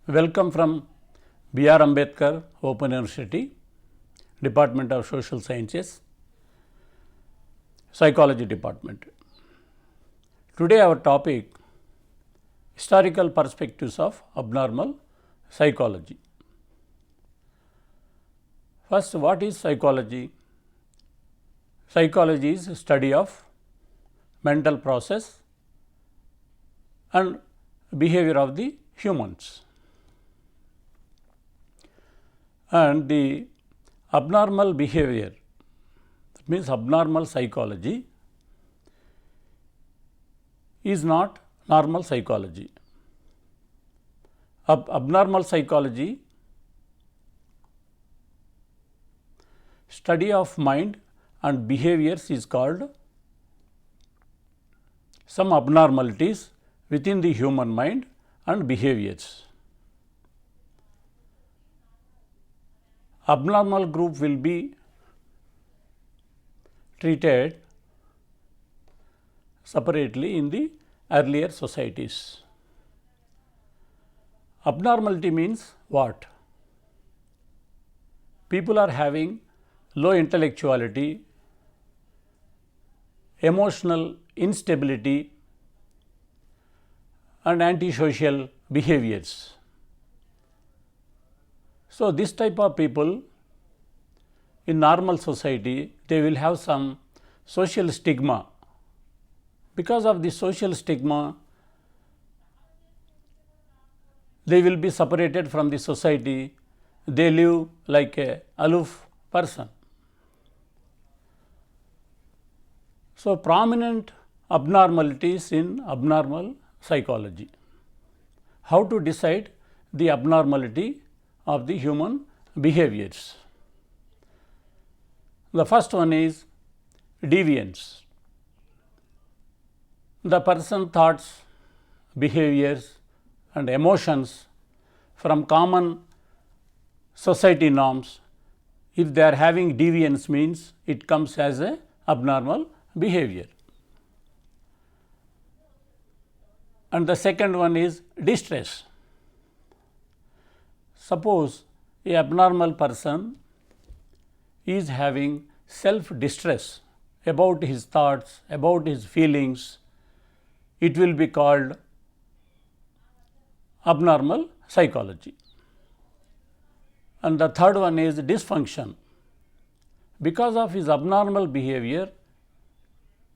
Welcome from B.R. Ambedkar Open University, Department of Social Sciences, Psychology Department. Today our topic, historical perspectives of abnormal psychology. First, what is psychology? Psychology is study of mental process and behavior of the humans. And the abnormal behavior, that means abnormal psychology, is not normal psychology. Abnormal psychology, study of mind and behaviors, is called some abnormalities within the human mind and behaviors. Abnormal group will be treated separately in the earlier societies. Abnormality means what? People are having low intellectuality, emotional instability and antisocial behaviors. So, this type of people in normal society, they will have some social stigma. Because of the social stigma, they will be separated from the society, they live like a aloof person. So, prominent abnormalities in abnormal psychology. How to decide the abnormality of the human behaviors? The first one is deviance. The person thoughts, behaviors and emotions from common society norms, if they are having deviance, means it comes as a abnormal behavior. And the second one is distress. Suppose a abnormal person is having self-distress about his thoughts, about his feelings, it will be called abnormal psychology. And the third one is dysfunction. Because of his abnormal behavior,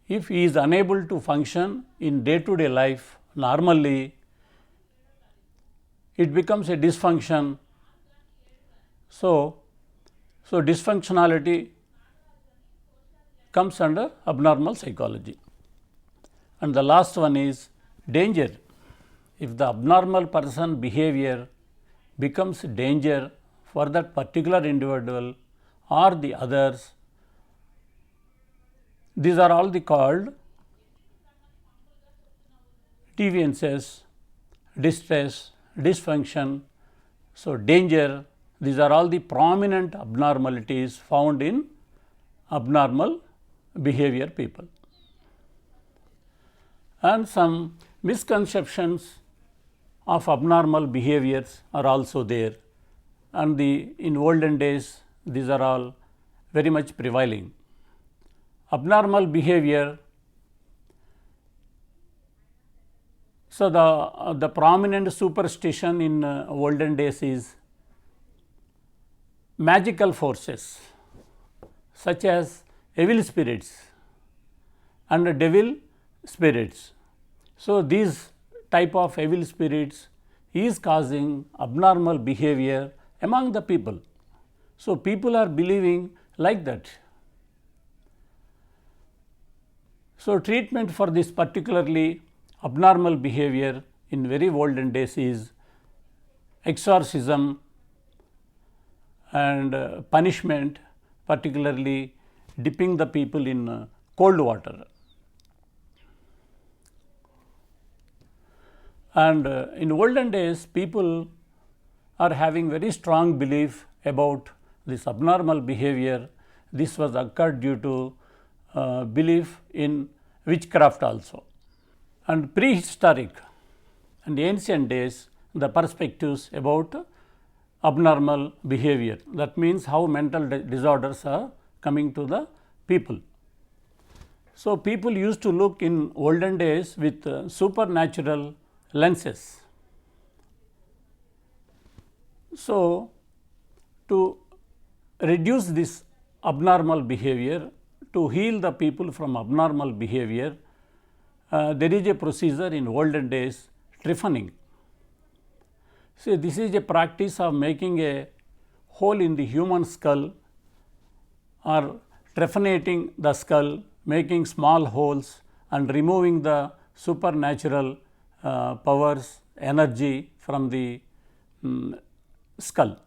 if he is unable to function in day-to-day life normally, it becomes a dysfunction. So dysfunctionality comes under abnormal psychology. And the last one is danger. If the abnormal person behavior becomes danger for that particular individual or the others, these are all called deviances, distress, dysfunction. So, danger, these are all the prominent abnormalities found in abnormal behavior people. And some misconceptions of abnormal behaviors are also there, and in olden days these are all very much prevailing. Abnormal behavior, so the prominent superstition in olden days is magical forces such as evil spirits and devil spirits. So, these type of evil spirits is causing abnormal behavior among the people. So, people are believing like that. So, treatment for this particularly abnormal behavior in very olden days is exorcism and punishment, particularly dipping the people in cold water. And in olden days, people are having very strong belief about this abnormal behavior. This was occurred due to belief in witchcraft also. And prehistoric and ancient days, the perspectives about abnormal behavior. That means how mental disorders are coming to the people. So, people used to look in olden days with supernatural lenses. So, to reduce this abnormal behavior, to heal the people from abnormal behavior, there is a procedure in olden days, trephining. See, this is a practice of making a hole in the human skull or trephinating the skull, making small holes and removing the supernatural powers, energy from the skull.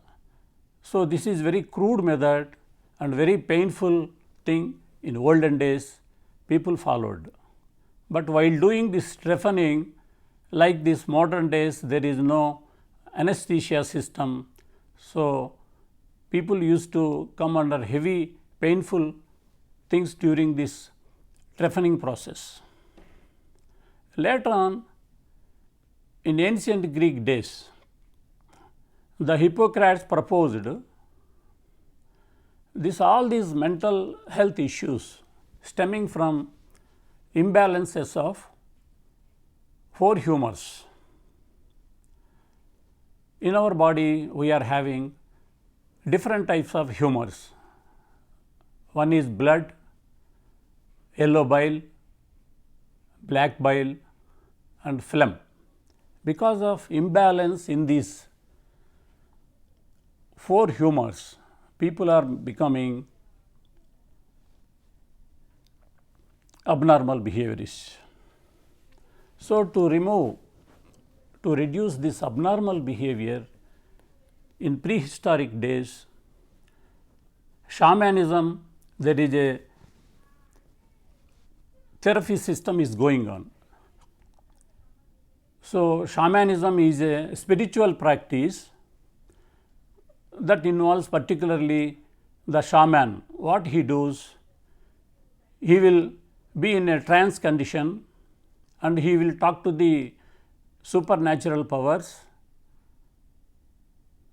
So, this is very crude method and very painful thing in olden days people followed. But while doing this trephining, like this modern days, there is no anesthesia system. So, people used to come under heavy painful things during this trephining process. Later on, in ancient Greek days, the Hippocrates proposed all these mental health issues stemming from imbalances of 4 humors. In our body, we are having different types of humors. One is blood, yellow bile, black bile and phlegm. Because of imbalance in these 4 humors, people are becoming abnormal behaviorists. So, to reduce this abnormal behavior in prehistoric days, shamanism, there is a therapy system is going on. So, shamanism is a spiritual practice that involves particularly the shaman. What he does, he will be in a trance condition and he will talk to the supernatural powers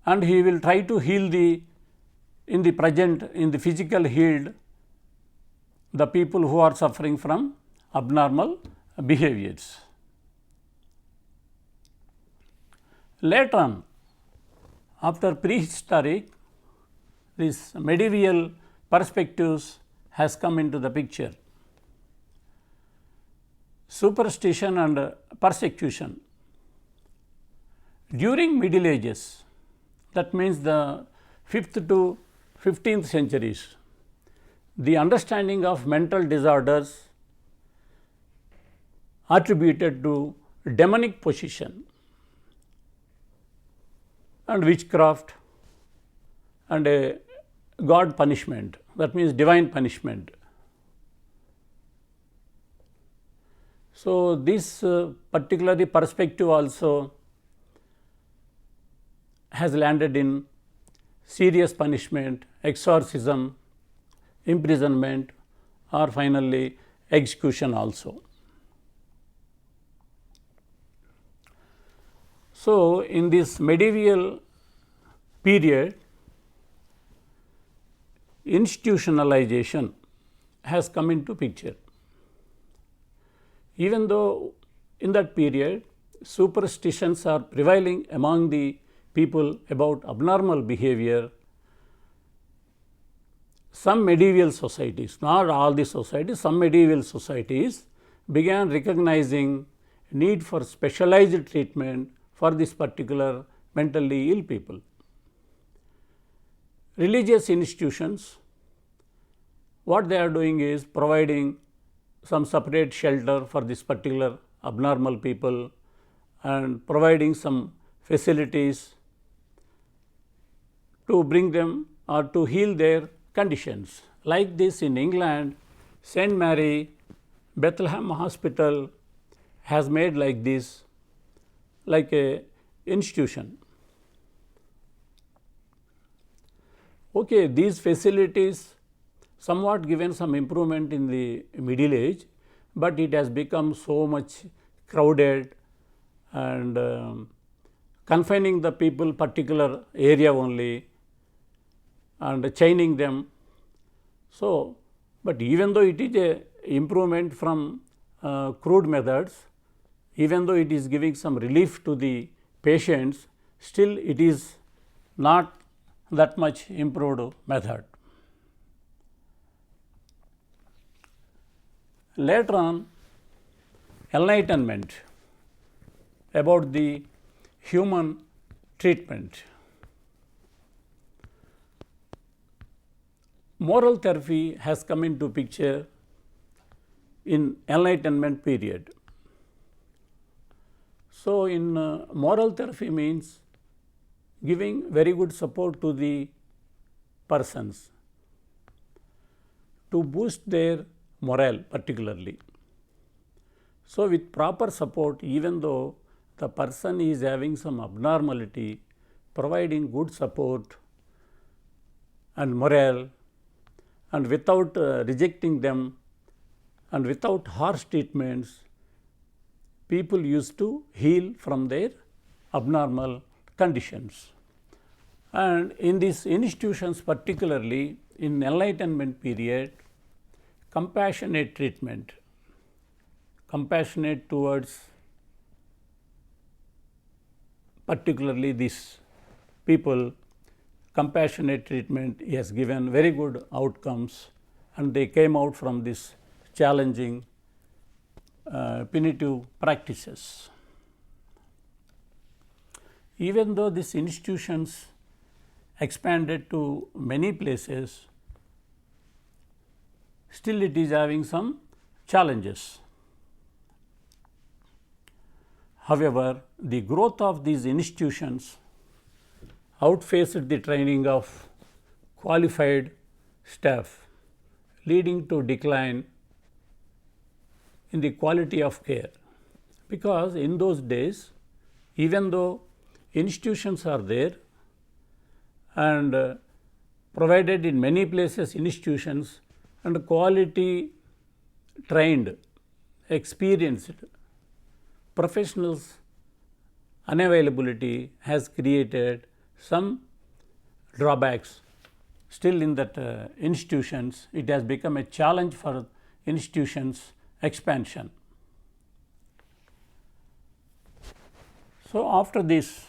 and he will try to heal in the physical healed the people who are suffering from abnormal behaviors. Later on, after prehistoric, this medieval perspectives has come into the picture. Superstition and persecution. During Middle Ages, that means the 5th to 15th centuries, the understanding of mental disorders attributed to demonic possession and witchcraft and a God punishment, that means divine punishment. So, this particularly perspective also has landed in serious punishment, exorcism, imprisonment or finally execution also. So, in this medieval period, institutionalization has come into picture. Even though in that period superstitions are prevailing among the people about abnormal behavior, some medieval societies, not all the societies, some medieval societies began recognizing need for specialized treatment for this particular mentally ill people. Religious institutions, what they are doing is providing some separate shelter for this particular abnormal people and providing some facilities to bring them or to heal their conditions. Like this in England, St. Mary Bethlehem Hospital has made like this, like a institution. Okay, these facilities somewhat given some improvement in the middle age, but it has become so much crowded and confining the people particular area only and chaining them. So, but even though it is a improvement from crude methods, even though it is giving some relief to the patients, still it is not that much improved method. Later on, enlightenment about the human treatment. Moral therapy has come into picture in enlightenment period. So, in moral therapy means giving very good support to the persons to boost their morale particularly. So, with proper support, even though the person is having some abnormality, providing good support and morale, and without rejecting them and without harsh treatments, people used to heal from their abnormal conditions. And in these institutions, particularly in enlightenment period, compassionate treatment, compassionate towards particularly these people, compassionate treatment has given very good outcomes, and they came out from this challenging punitive practices. Even though these institutions expanded to many places, still it is having some challenges. However, the growth of these institutions outpaced the training of qualified staff, leading to decline in the quality of care. Because in those days, even though institutions are there and provided in many places institutions, and quality trained, experienced professionals unavailability has created some drawbacks. Still in that institutions, it has become a challenge for institutions expansion. So, after this,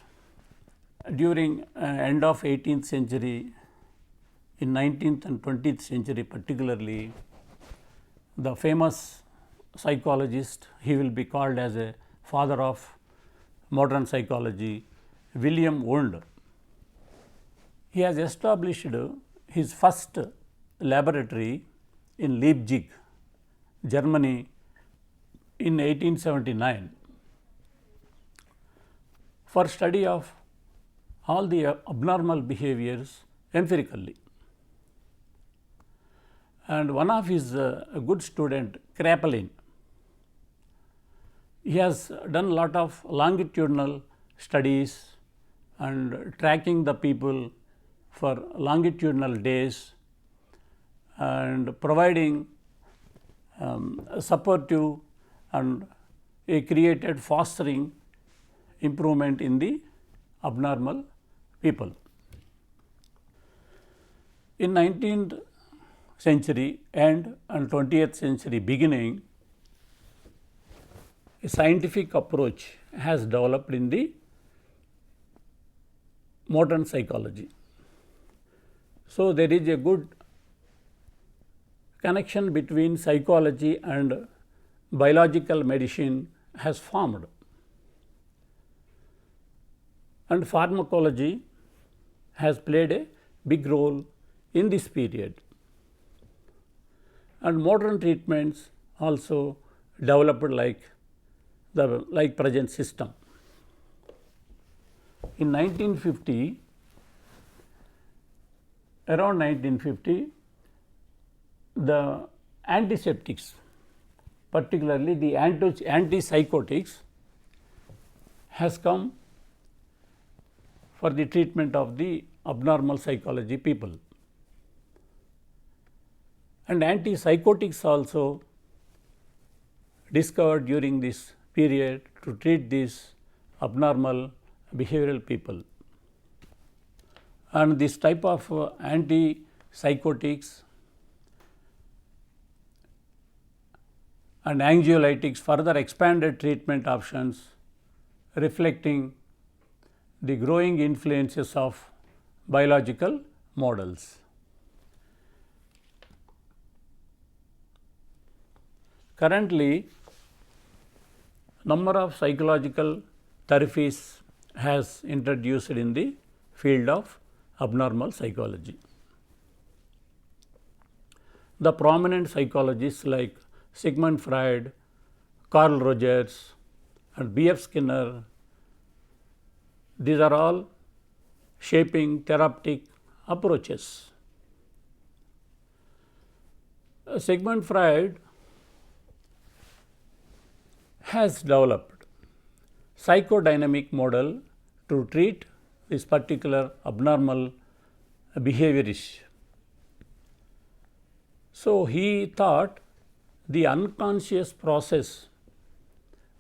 during end of 18th century, in 19th and 20th century particularly, the famous psychologist, he will be called as a father of modern psychology, William Wundt. He has established his first laboratory in Leipzig, Germany in 1879 for study of all the abnormal behaviors empirically. And one of his good student, Kraepelin, he has done a lot of longitudinal studies and tracking the people for longitudinal days and providing supportive and created fostering improvement in the abnormal people. In 19th century end and 20th century beginning, a scientific approach has developed in the modern psychology. So, there is a good connection between psychology and biological medicine has formed, and pharmacology has played a big role in this period, and modern treatments also developed like present system. In 1950, around 1950, the antiseptics, particularly the antipsychotics, has come for the treatment of the abnormal psychology people. And antipsychotics also discovered during this period to treat these abnormal behavioral people. And this type of antipsychotics and anxiolytics further expanded treatment options, reflecting the growing influences of biological models. Currently, number of psychological therapies has introduced in the field of abnormal psychology. The prominent psychologists like Sigmund Freud, Carl Rogers and B.F. Skinner, these are all shaping therapeutic approaches. Sigmund Freud has developed psychodynamic model to treat this particular abnormal behavior issue. So, he thought the unconscious process,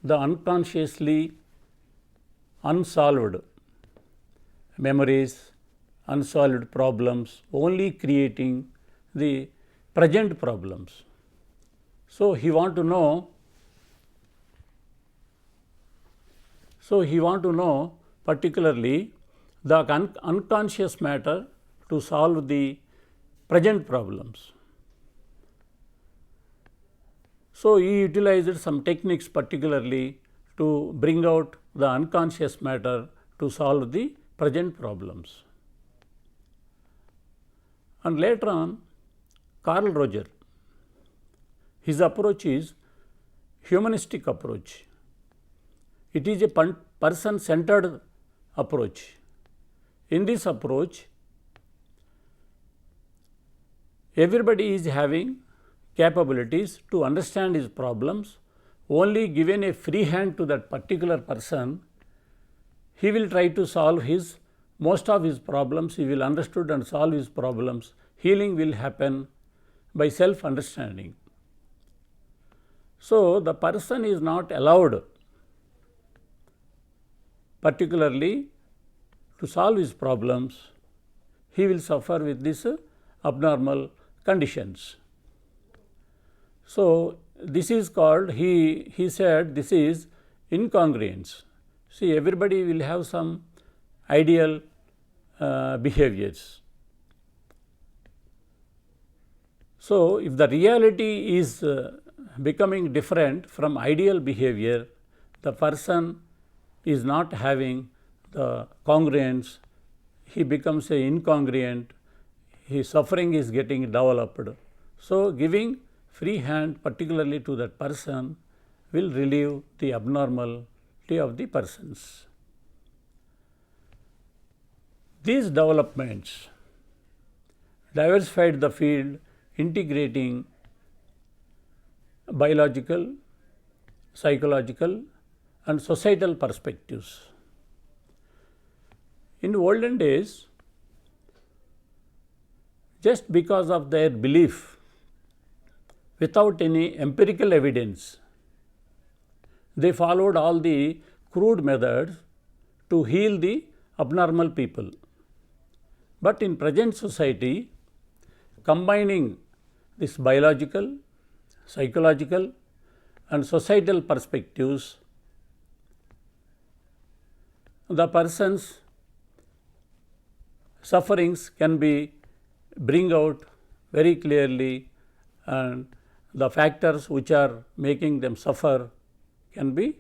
the unconsciously unsolved memories, unsolved problems, only creating the present problems. So, he want to know particularly the unconscious matter to solve the present problems. So, he utilized some techniques particularly to bring out the unconscious matter to solve the present problems. And later on, Carl Rogers, his approach is humanistic approach. It is a person centered approach. In this approach, everybody is having capabilities to understand his problems. Only given a free hand to that particular person, he will try to solve most of his problems. He will understood and solve his problems. Healing will happen by self understanding. So, the person is not allowed particularly to solve his problems. He will suffer with these abnormal conditions. So, this is called, he said, this is incongruence. See, everybody will have some ideal behaviors. So, if the reality is becoming different from ideal behavior, the person is not having the congruence, he becomes incongruent, his suffering is getting developed. So, giving free hand particularly to that person will relieve the abnormality of the persons. These developments diversified the field, integrating biological, psychological and societal perspectives. In olden days, just because of their belief, without any empirical evidence, they followed all the crude methods to heal the abnormal people. But in present society, combining this biological, psychological and societal perspectives, the person's sufferings can be bring out very clearly, and the factors which are making them suffer can be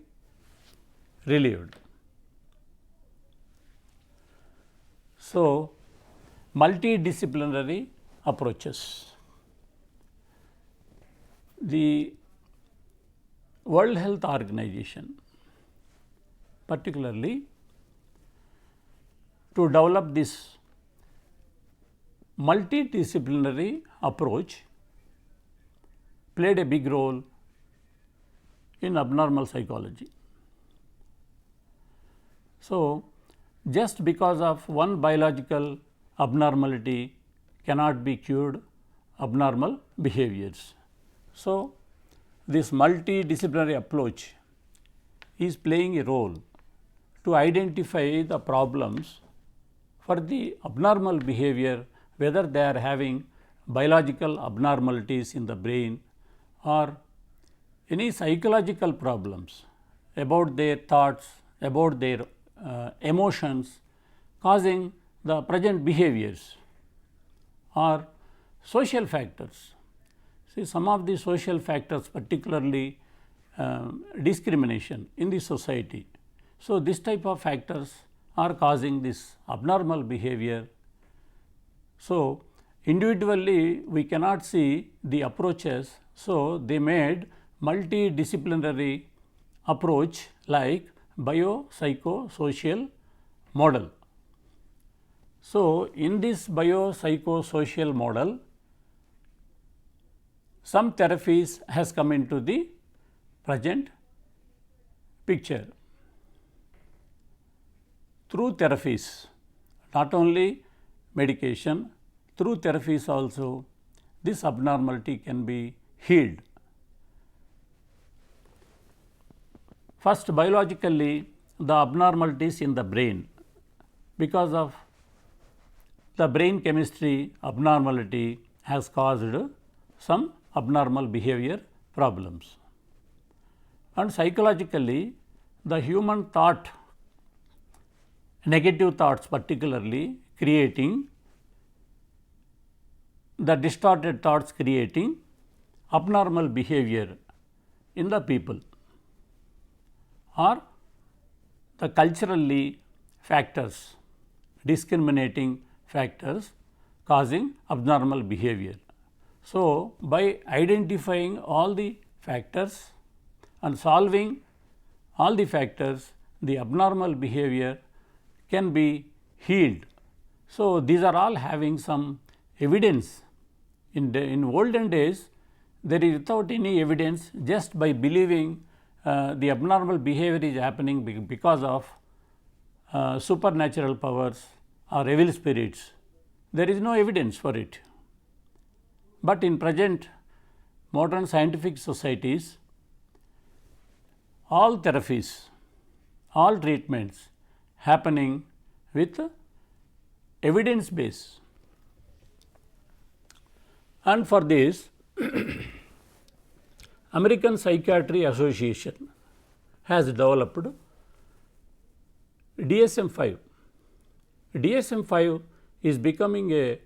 relieved. So, multidisciplinary approaches. The World Health Organization particularly to develop this multidisciplinary approach played a big role in abnormal psychology. So, just because of one biological abnormality cannot be cured abnormal behaviors. So, this multidisciplinary approach is playing a role to identify the problems for the abnormal behavior, whether they are having biological abnormalities in the brain or any psychological problems about their thoughts, about their emotions causing the present behaviors, or social factors. See, some of the social factors, particularly discrimination in the society. So, this type of factors are causing this abnormal behavior. So, individually we cannot see the approaches. So, they made multidisciplinary approach like biopsychosocial model. So, in this biopsychosocial model, some therapies has come into the present picture. Through therapies, not only medication, through therapies also this abnormality can be healed. First, biologically, the abnormalities in the brain, because of the brain chemistry abnormality has caused some abnormal behavior problems. And psychologically, the human thought, negative thoughts particularly, creating the distorted thoughts, creating abnormal behavior in the people, or the culturally factors, discriminating factors causing abnormal behavior. So, by identifying all the factors and solving all the factors, the abnormal behavior can be healed. So, these are all having some evidence. In olden days, there is without any evidence, just by believing the abnormal behavior is happening because of supernatural powers or evil spirits. There is no evidence for it. But in present modern scientific societies, all therapies, all treatments happening with evidence base. And for this, American Psychiatry Association has developed DSM-5. DSM-5 is becoming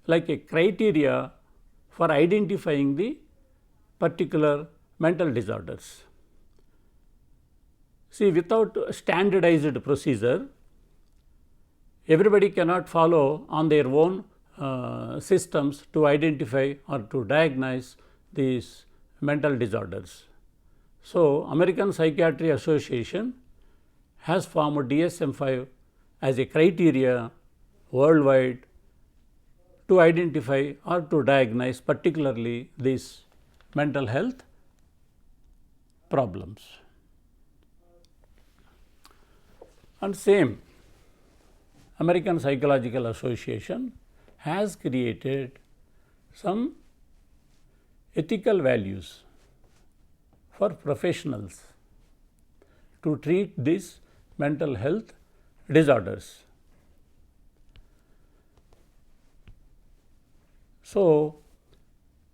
like a criteria for identifying the particular mental disorders. See, without standardized procedure, everybody cannot follow on their own systems to identify or to diagnose these mental disorders. So, American Psychiatry Association has formed DSM-5 as a criteria worldwide to identify or to diagnose particularly these mental health problems. And same, American Psychological Association has created some ethical values for professionals to treat these mental health disorders. So,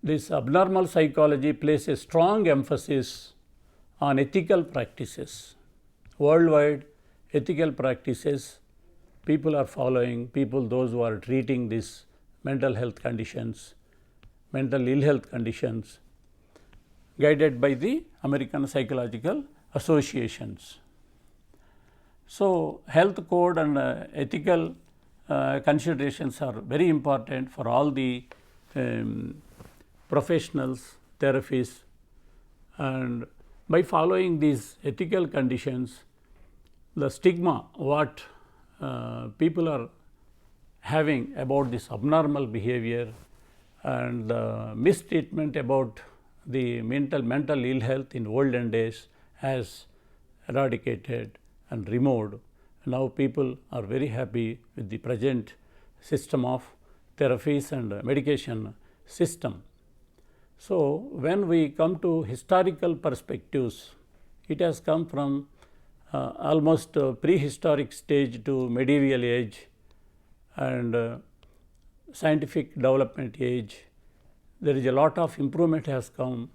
this abnormal psychology places a strong emphasis on ethical practices. Worldwide, ethical practices people are following, those who are treating these mental health conditions, mental ill health conditions, guided by the American Psychological Associations. So, health code and ethical considerations are very important for all the professionals, therapists, and by following these ethical conditions, the stigma what people are having about this abnormal behavior and the mistreatment about the mental ill health in olden days has eradicated and removed. Now, people are very happy with the present system of therapies and medication system. So, when we come to historical perspectives, it has come from almost prehistoric stage to medieval age and scientific development age, there is a lot of improvement has come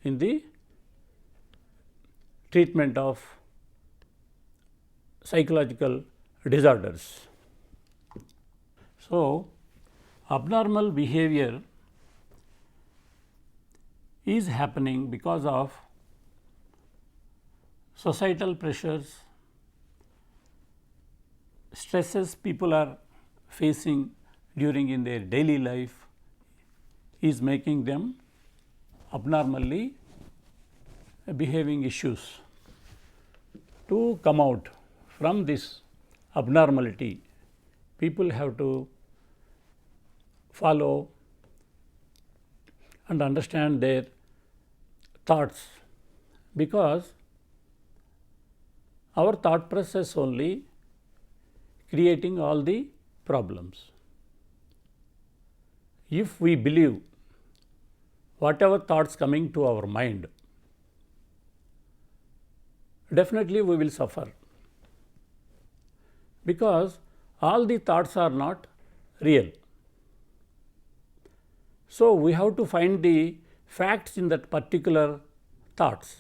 in the treatment of psychological disorders. So, abnormal behavior is happening because of societal pressures, stresses people are facing during in their daily life is making them abnormally behaving issues. To come out from this abnormality, people have to follow and understand their thoughts, because our thought process only creating all the problems. If we believe whatever thoughts coming to our mind, definitely we will suffer, because all the thoughts are not real. So, we have to find the facts in that particular thoughts.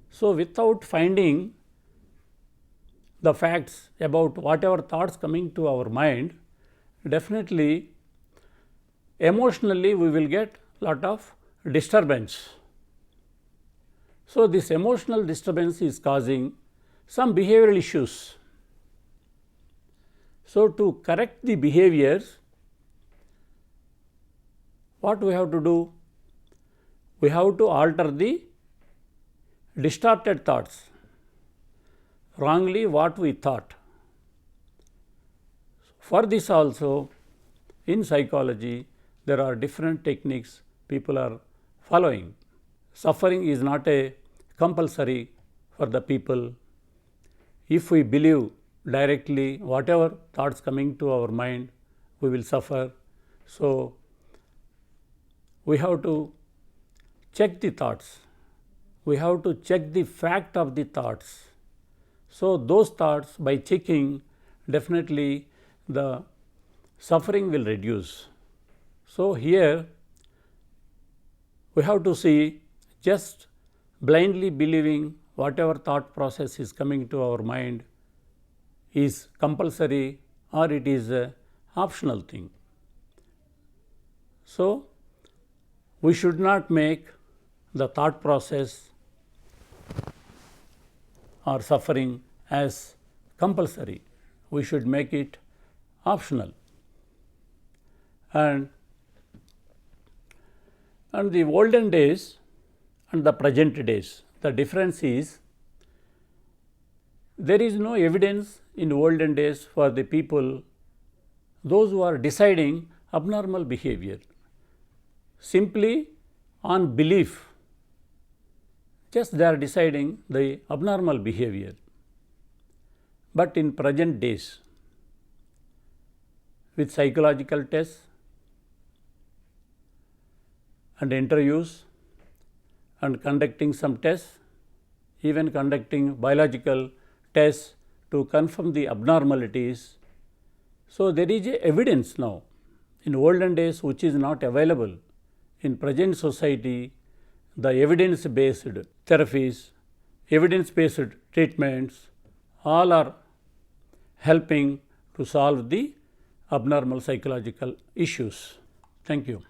So, without finding the facts about whatever thoughts coming to our mind, definitely emotionally we will get lot of disturbance. So, this emotional disturbance is causing some behavioral issues. So, to correct the behaviors, what we have to do? We have to alter the distorted thoughts, wrongly what we thought. For this also, in psychology, there are different techniques people are following. Suffering is not a compulsory for the people. If we believe directly whatever thoughts coming to our mind, we will suffer. So, we have to check the thoughts, we have to check the fact of the thoughts. So, those thoughts by checking, definitely the suffering will reduce. So, here we have to see, just blindly believing whatever thought process is coming to our mind is compulsory or it is a optional thing. So, we should not make the thought process or suffering as compulsory, we should make it optional. And the olden days and the present days, the difference is there is no evidence in olden days for the people, those who are deciding abnormal behavior. Simply on belief, just they are deciding the abnormal behavior. But in present days, with psychological tests and interviews and conducting some tests, even conducting biological tests to confirm the abnormalities. So, there is a evidence now in olden days which is not available. In present society, the evidence based therapies, evidence based treatments, all are helping to solve the abnormal psychological issues. Thank you.